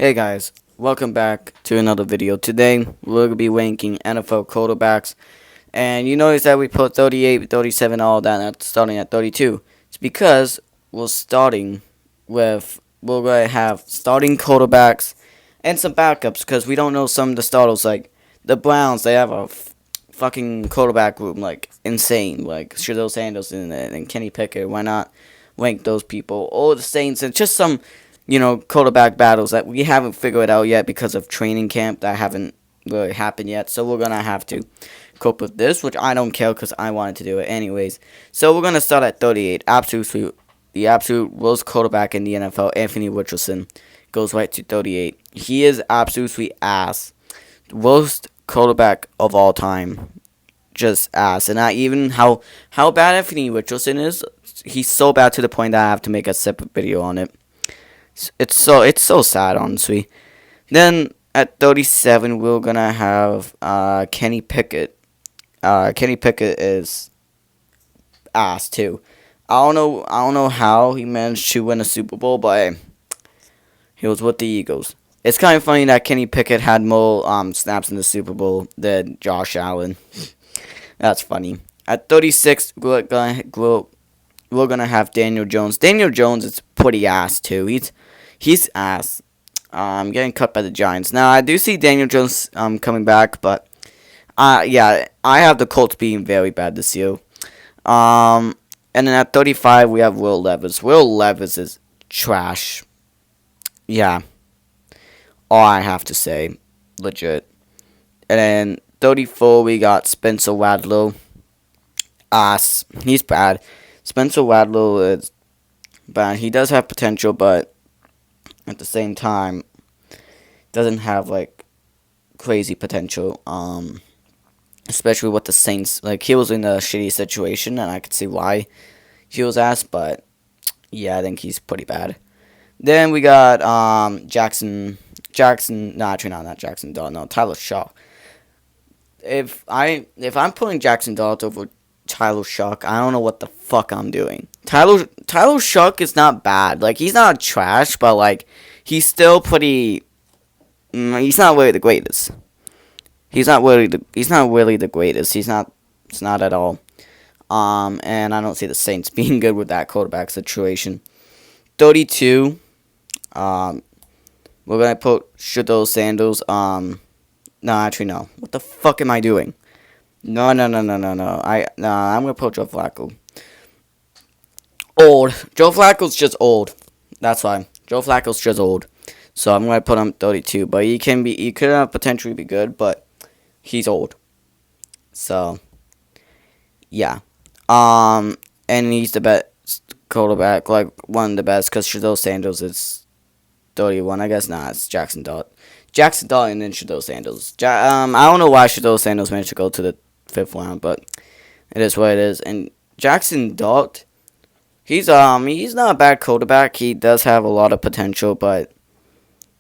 Hey guys, welcome back to another video. Today we're going to be ranking NFL quarterbacks, and you notice that we put 38, 37, all that starting at 32. It's because we're going to have starting quarterbacks and some backups because we don't know some of the starters. Like the Browns, they have a fucking quarterback room like insane, like Shadell Sanders and Kenny Pickett. Why not rank those people? Or the Saints and just some quarterback battles that we haven't figured out yet because of training camp that haven't really happened yet. So we're going to have to cope with this, which I don't care because I wanted to do it anyways. So we're going to start at 38. The absolute worst quarterback in the NFL, Anthony Richardson, goes right to 38. He is absolutely ass. The worst quarterback of all time. Just ass. And not even how bad Anthony Richardson is. He's so bad to the point that I have to make a separate video on it. It's so sad, honestly. Then at 37, we're gonna have Kenny Pickett. Kenny Pickett is ass too. I don't know how he managed to win a Super Bowl, but he was with the Eagles. It's kind of funny that Kenny Pickett had more snaps in the Super Bowl than Josh Allen. That's funny. At 36, we're gonna have Daniel Jones. Daniel Jones is pretty ass too. He's ass. Getting cut by the Giants. Now I do see Daniel Jones coming back, but yeah, I have the Colts being very bad this year. And then at 35 we have Will Levis. Will Levis is trash. Yeah, all I have to say, legit. And then 34 we got Spencer Rattler. He's bad. Spencer Rattler is bad. He does have potential, but at the same time, doesn't have like crazy potential. Especially with the Saints. Like he was in a shitty situation, and I could see why he was asked. But yeah, I think he's pretty bad. Then we got Jackson. No, actually not Jackson Dart. No, Tyler Shaw. If I'm putting Jackson Dart over Tyler Shuck, I don't know what the fuck I'm doing. Tyler Shuck is not bad. Like he's not trash, but like he's still pretty. He's not really the greatest. He's not really the greatest. It's not at all. And I don't see the Saints being good with that quarterback situation. 32. We're gonna put Shadell Sanders. No, actually no. What the fuck am I doing? No. I'm gonna put Joe Flacco. Old. Joe Flacco's just old. That's why. Joe Flacco's just old. So I'm gonna put him 32. But he could potentially be good, but he's old. So yeah. And he's the best quarterback, like one of the best, because Shadell Sanders is 31. I guess not. It's Jackson Dart. Jackson Dart and then Shadell Sanders. I don't know why Shadell Sanders managed to go to the 5th round, but it is what it is. And Jackson Dart, he's not a bad quarterback. He does have a lot of potential, but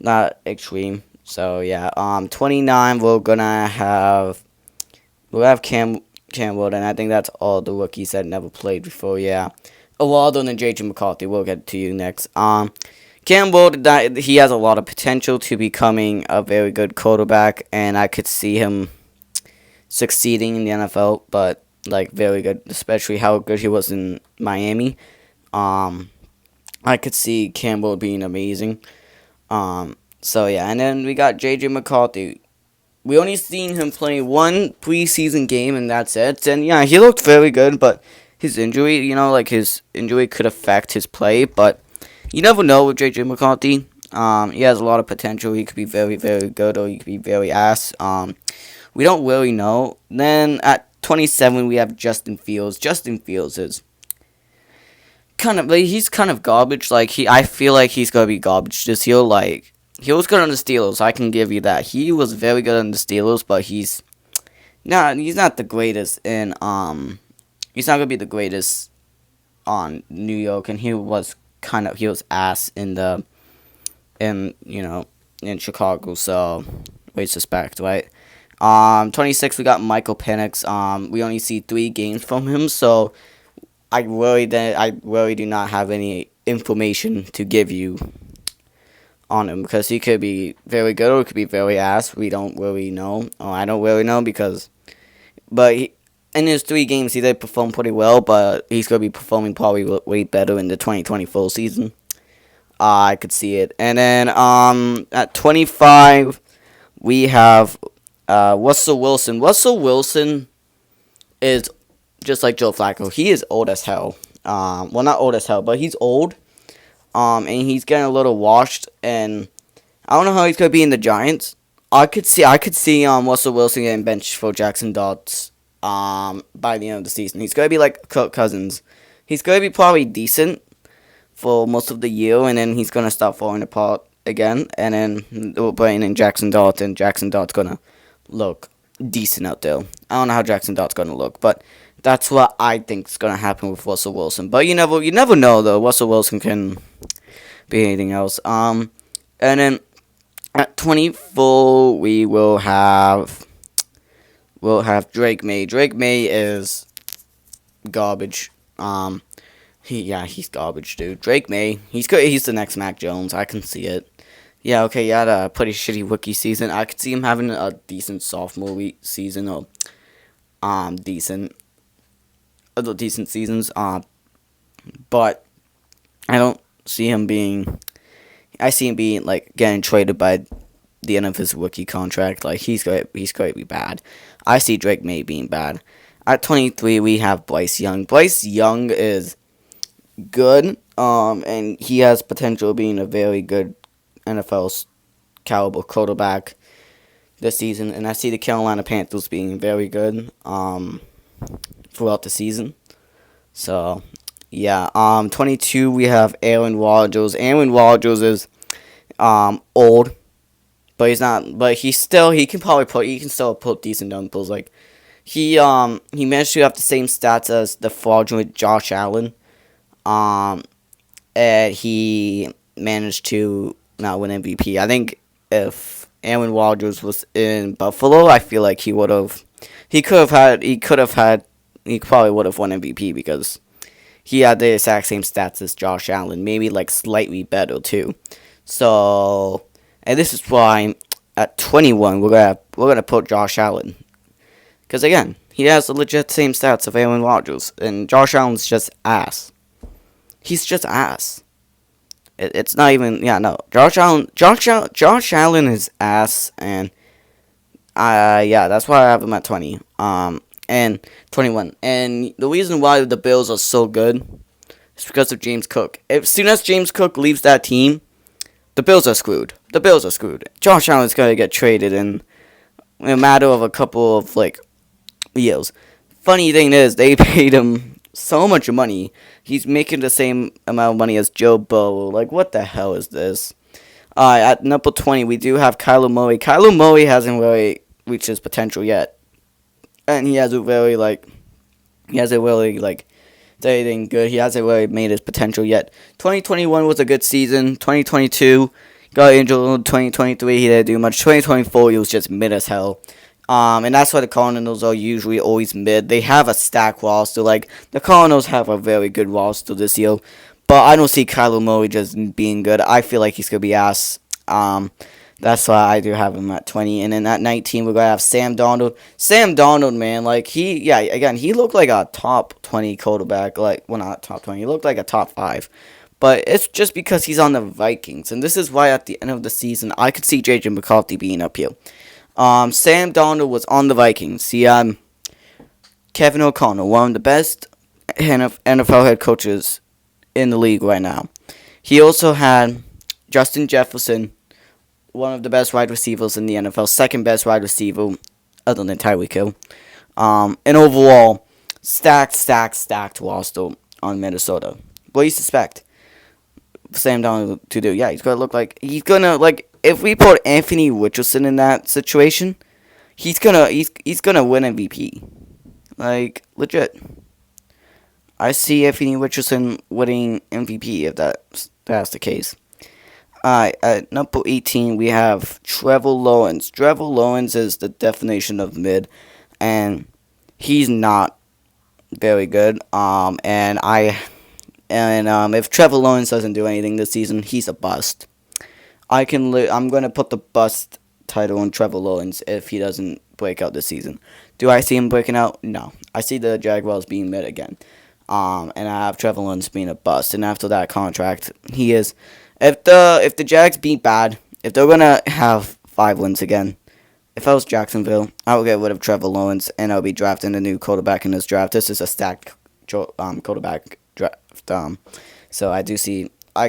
not extreme. So yeah, 29 we'll have Cam Wood, and I think that's all the rookies that never played before. Yeah, a lot other than JJ McCarthy. We'll get to you next. Cam Wood, he has a lot of potential to becoming a very good quarterback, and I could see him succeeding in the NFL, but like very good, especially how good he was in Miami. I could see Cam Wood being amazing. So yeah, and then we got JJ McCarthy. We only seen him play one preseason game, and that's it. And yeah, he looked very good, but his injury, his injury could affect his play, but you never know with JJ McCarthy. He has a lot of potential. He could be very, very good, or he could be very ass. We don't really know. Then at 27, we have Justin Fields. Justin Fields is he's kind of garbage. I feel like he's gonna be garbage this year. Like he was good on the Steelers. I can give you that. He was very good on the Steelers, but he's not the greatest in He's not gonna be the greatest on New York, and he was ass in Chicago, so we suspect, right? 26 we got Michael Penix. We only see 3 games from him, so I really do not have any information to give you on him because he could be very good or it could be very ass. We don't really know. I don't really know because, but in his 3 games he did perform pretty well. But he's gonna be performing probably way better in the 2024 season. I could see it. And then at 25 we have Russell Wilson. Russell Wilson is just like Joe Flacco. He is old as hell. Well, not old as hell, but he's old. And he's getting a little washed. And I don't know how he's gonna be in the Giants. I could see Russell Wilson getting benched for Jackson Dot's by the end of the season. He's gonna be like Kirk Cousins. He's gonna be probably decent for most of the year, and then he's gonna start falling apart again. And then we're playing in Jackson Dot, and Jackson Dot's gonna look decent out there. I don't know how Jackson Dot's gonna look, but that's what I think is gonna happen with Russell Wilson. But you never know though. Russell Wilson can be anything else. And then at 24 we'll have Drake May. Drake May is garbage. He's garbage, dude. Drake May, he's good. He's the next Mac Jones. I can see it. Yeah, okay, he had a pretty shitty rookie season. I could see him having a decent sophomore season or decent other decent seasons. But I don't see him being. I see him being like getting traded by the end of his rookie contract. Like he's going to be bad. I see Drake May being bad. At 23, we have Bryce Young. Bryce Young is good. And he has potential of being a very good NFL caliber quarterback this season. And I see the Carolina Panthers being very good throughout the season. So, yeah. 22, we have Aaron Rodgers. Aaron Rodgers is old, but he's not. But he can probably still put decent numbers. Like he managed to have the same stats as the fraudulent Josh Allen. And he managed to not win MVP. I think if Aaron Rodgers was in Buffalo, I feel like he probably would have won MVP because he had the exact same stats as Josh Allen, maybe like slightly better too. So, and this is why at 21 we're gonna put Josh Allen, because again he has the legit same stats of Aaron Rodgers, and Josh Allen's just ass. He's just ass. It's not even Josh Allen is ass, and that's why I have him at 20. And 21. And the reason why the Bills are so good is because of James Cook. As soon as James Cook leaves that team, the Bills are screwed. Josh Allen's going to get traded in a matter of a couple of, years. Funny thing is, they paid him so much money. He's making the same amount of money as Joe Burrow. Like, what the hell is this? At number 20, we do have Kyler Murray. Kyler Murray hasn't really reached his potential yet. And he hasn't really done anything good. He hasn't really made his potential yet. 2021 was a good season. 2022 got injured. 2023 he didn't do much. 2024 he was just mid as hell. And that's why the Cardinals are usually always mid. They have a stacked roster. Like the Cardinals have a very good roster this year, but I don't see Kyler Murray just being good. I feel like he's gonna be ass. That's why I do have him at 20. And then at 19, we're going to have Sam Darnold. Sam Darnold, man, he looked like a top 20 quarterback. Not top 20. He looked like a top 5. But it's just because he's on the Vikings. And this is why at the end of the season, I could see J.J. McCarthy being up here. Sam Darnold was on the Vikings. He had Kevin O'Connell, one of the best NFL head coaches in the league right now. He also had Justin Jefferson, one of the best wide receivers in the NFL, second best wide receiver other than Tyreek Hill. And overall, stacked roster on Minnesota. What do you suspect Sam Darnold to do? Yeah, he's gonna if we put Anthony Richardson in that situation, he's gonna win MVP. Like legit. I see Anthony Richardson winning MVP if that's the case. At number 18, we have Trevor Lawrence. Trevor Lawrence is the definition of mid, and he's not very good. If Trevor Lawrence doesn't do anything this season, he's a bust. I'm gonna put the bust title on Trevor Lawrence if he doesn't break out this season. Do I see him breaking out? No. I see the Jaguars being mid again. And I have Trevor Lawrence being a bust. And after that contract, he is. If the Jags beat bad, if they're gonna have 5 wins again, if I was Jacksonville, I would get rid of Trevor Lawrence and I'll be drafting a new quarterback in this draft. This is a stacked quarterback draft. So I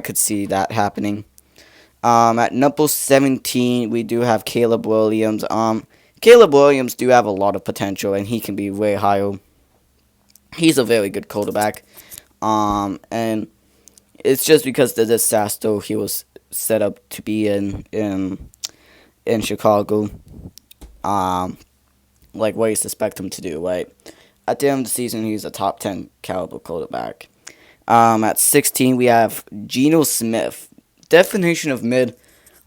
could see that happening. At number 17, we do have Caleb Williams. Caleb Williams do have a lot of potential, and he can be way higher. He's a very good quarterback. And it's just because the disaster he was set up to be in Chicago. Like what you suspect him to do, right? At the end of the season, he's a top 10 caliber quarterback. At 16, we have Geno Smith. Definition of mid.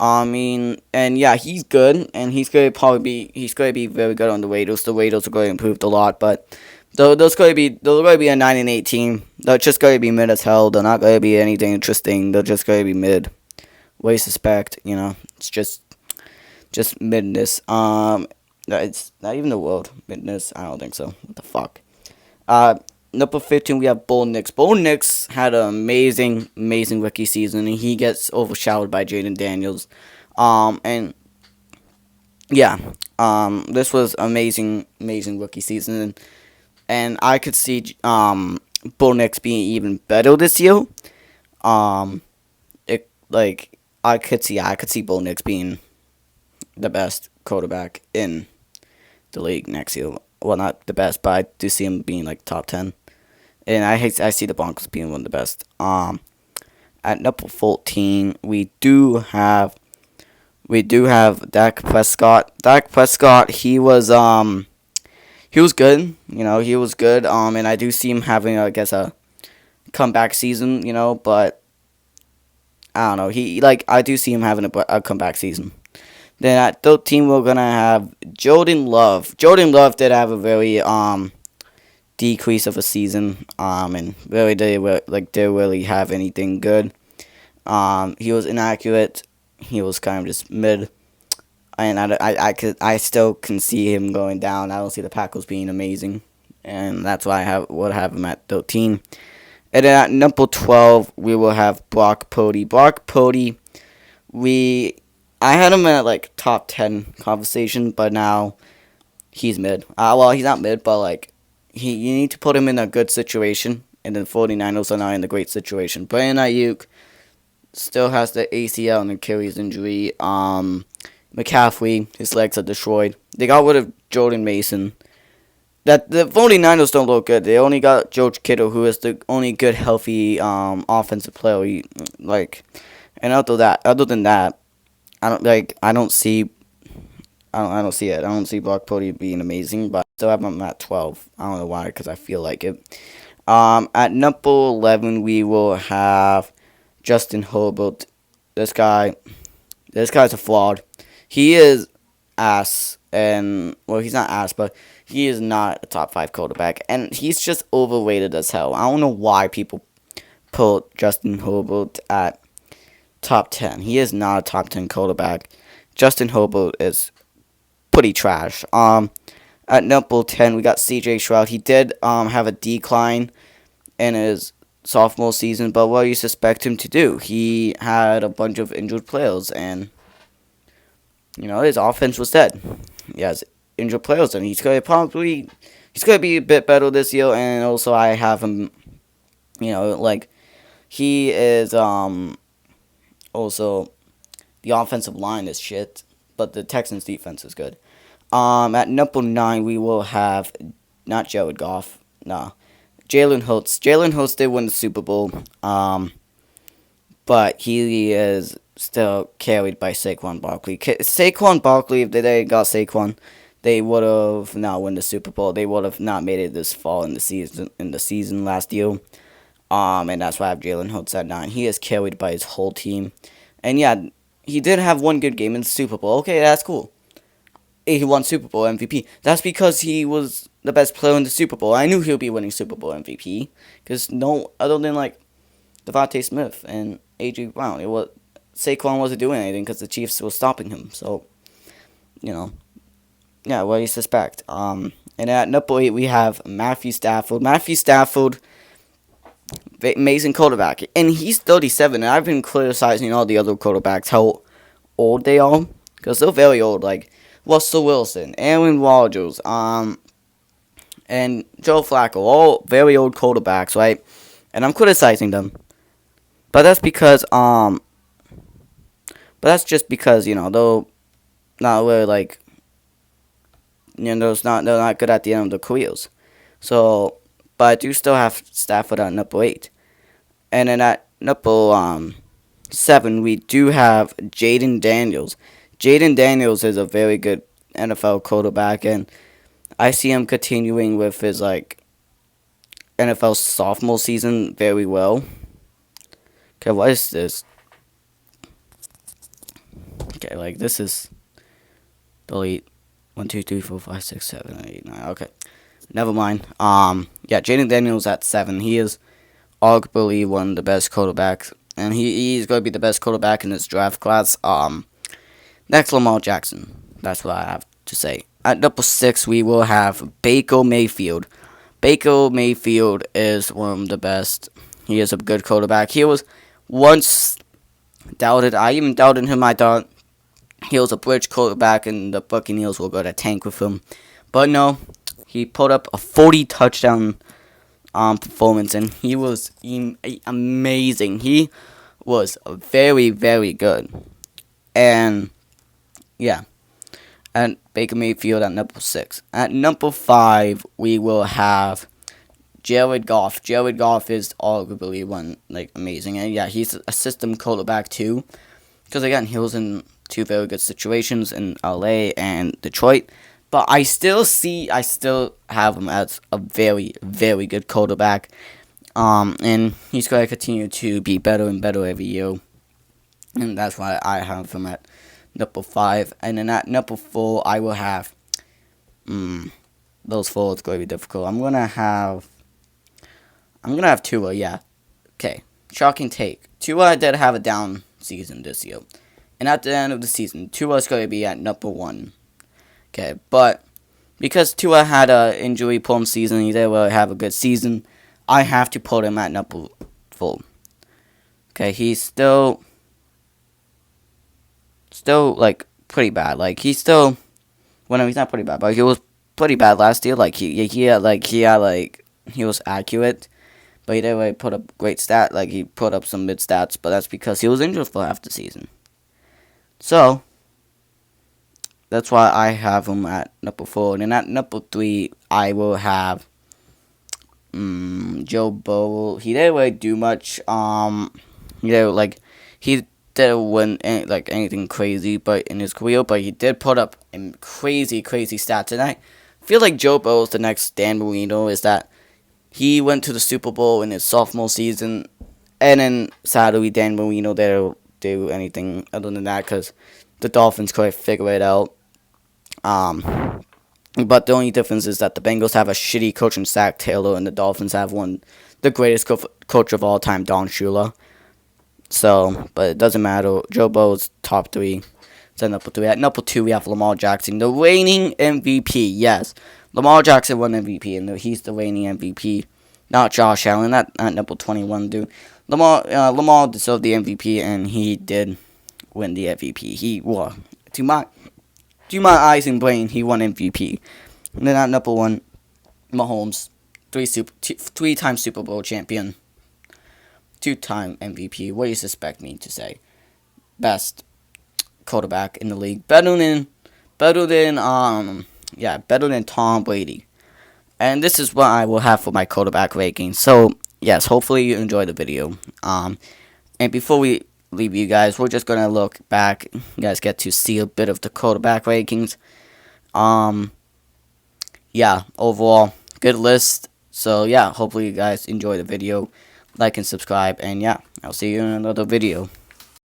I mean, and yeah, he's good, and he's going to be very good on the Raiders. The Raiders are going to improve a lot, but those going to be a 9-8 team. They're just going to be mid as hell. They're not going to be anything interesting. They're just going to be mid. What you suspect, it's just midness. It's not even the word midness. I don't think so. What the fuck? Number 15, we have Bo Nix. Bo Nix had an amazing rookie season, and he gets overshadowed by Jaden Daniels. And yeah, this was amazing rookie season, and I could see Bo Nix being even better this year. I could see Bo Nix being the best quarterback in the league next year. Well, not the best, but I do see him being like top 10. And I see the Broncos being one of the best. At number 14, we do have Dak Prescott. Dak Prescott, he was good. He was good. And I do see him having, I guess, a comeback season. But I don't know. I do see him having a comeback season. Then at 13, we're gonna have Jordan Love. Jordan Love did have a very decrease of a season, and really didn't really have anything good. He was inaccurate. He was kind of just mid, and I still can see him going down. I don't see the Packers being amazing, and that's why I have him at 13. And then at number 12, we will have Brock Purdy. Brock Purdy, I had him at like top 10 conversation, but now he's mid. Well, he's not mid, but you need to put him in a good situation, and the 49ers are not in a great situation. Brandon Ayuk still has the ACL and Achilles injury. McCaffrey, his legs are destroyed. They got rid of Jordan Mason. That the 49ers don't look good. They only got George Kittle, who is the only good, healthy offensive player. And other than that, I don't see it. I don't see Brock Purdy being amazing, but I still have him at 12. I don't know why, because I feel like it. At number 11, we will have Justin Herbert. This guy's a fraud. He is ass, and well, he's not ass, but he is not a top 5 quarterback, and he's just overrated as hell. I don't know why people put Justin Herbert at top 10. He is not a top 10 quarterback. Justin Herbert is pretty trash. At number 10, we got C.J. Stroud. He did have a decline in his sophomore season, but what do you suspect him to do? He had a bunch of injured players, and his offense was dead. He has injured players, and he's going to be a bit better this year. And also, I have him. He is also the offensive line is shit, but the Texans defense is good. At number 9, we will have not Jared Goff, nah, Jalen Hurts. Jalen Hurts did win the Super Bowl, but he is still carried by Saquon Barkley. Saquon Barkley, if they didn't got Saquon, they would have not won the Super Bowl. They would have not made it this fall in the season last year. And that's why I have Jalen Hurts at 9. He is carried by his whole team. And yeah, he did have one good game in the Super Bowl. Okay, that's cool. He won Super Bowl MVP. That's because he was the best player in the Super Bowl. I knew he would be winning Super Bowl MVP. Because no other than Devontae Smith and A.J. Brown. Saquon wasn't doing anything because the Chiefs were stopping him. So, you know, yeah, what do you suspect? And at number 8, we have Matthew Stafford. Matthew Stafford, amazing quarterback. And he's 37, and I've been criticizing all the other quarterbacks how old they are. Because they're very old, like Russell Wilson, Aaron Rodgers, and Joe Flacco, all very old quarterbacks, right? And I'm criticizing them. But that's because, just because, they're not really, like, they're not good at the end of their careers. So, but I do still have Stafford at number 8. And then at number 7, we do have Jaden Daniels. Jaden Daniels is a very good NFL quarterback, and I see him continuing with his, like, NFL sophomore season very well. Okay, what is this? Okay, like, this is delete 1, 2, 3, 4, 5, 6, 7, 8, 9. Okay, never mind. Yeah, Jaden Daniels at 7. He is arguably one of the best quarterbacks, and he's going to be the best quarterback in this draft class. Next, Lamar Jackson. That's what I have to say. At number 6, we will have Baker Mayfield. Baker Mayfield is one of the best. He is a good quarterback. He was once doubted. I even doubted him. I thought he was a bridge quarterback and the Buccaneers were going to tank with him. But no, he put up a 40 touchdown performance, and he was amazing. He was very, very good. And yeah, and Baker Mayfield at number 6. At number 5, we will have Jared Goff. Jared Goff is arguably one, like, amazing. And yeah, he's a system quarterback too. Because again, he was in 2 very good situations in LA and Detroit. But I still have him as a very, very good quarterback. And he's going to continue to be better and better every year. And that's why I have him at number 5. And then at number 4, I will have... those 4 is going to be difficult. I'm going to have Tua, yeah. Okay, shocking take. Tua did have a down season this year. And at the end of the season, Tua is going to be at number 1. Okay, but because Tua had a injury-prone season, he didn't really have a good season, I have to put him at number 4. Okay, he's still like pretty bad. Like he's not pretty bad, but he was pretty bad last year. Like he was accurate, but he didn't really put up great stats. Like he put up some mid stats, but that's because he was injured for half the season. So that's why I have him at number 4. And then at number 3, I will have Joe Burrow. He didn't really do much. He didn't win anything crazy, but in his career, but he did put up crazy stats. And I feel like Joe Burrow is the next Dan Marino. Is that he went to the Super Bowl in his sophomore season, and then sadly Dan Marino didn't do anything other than that because the Dolphins couldn't figure it out. But the only difference is that the Bengals have a shitty coach in Zach Taylor, and the Dolphins have the greatest coach of all time, Don Shula. So, but it doesn't matter. Joe Burrow's top 3. It's at number 3. At number 2, we have Lamar Jackson, the reigning MVP. Yes, Lamar Jackson won MVP, and he's the reigning MVP, not Josh Allen. At number 21, dude. Lamar deserved the MVP, and he did win the MVP. He won. To my eyes and brain, he won MVP. And then at number 1, Mahomes, 3-time Super Bowl champion, 2-time MVP. What do you suspect me to say? Best quarterback in the league, better than Tom Brady. And this is what I will have for my quarterback ranking. So yes, hopefully you enjoyed the video. And before we leave you guys, we're just gonna look back. You guys get to see a bit of the quarterback rankings. Yeah, overall good list. So yeah, hopefully you guys enjoy the video. Like and subscribe, and yeah, I'll see you in another video.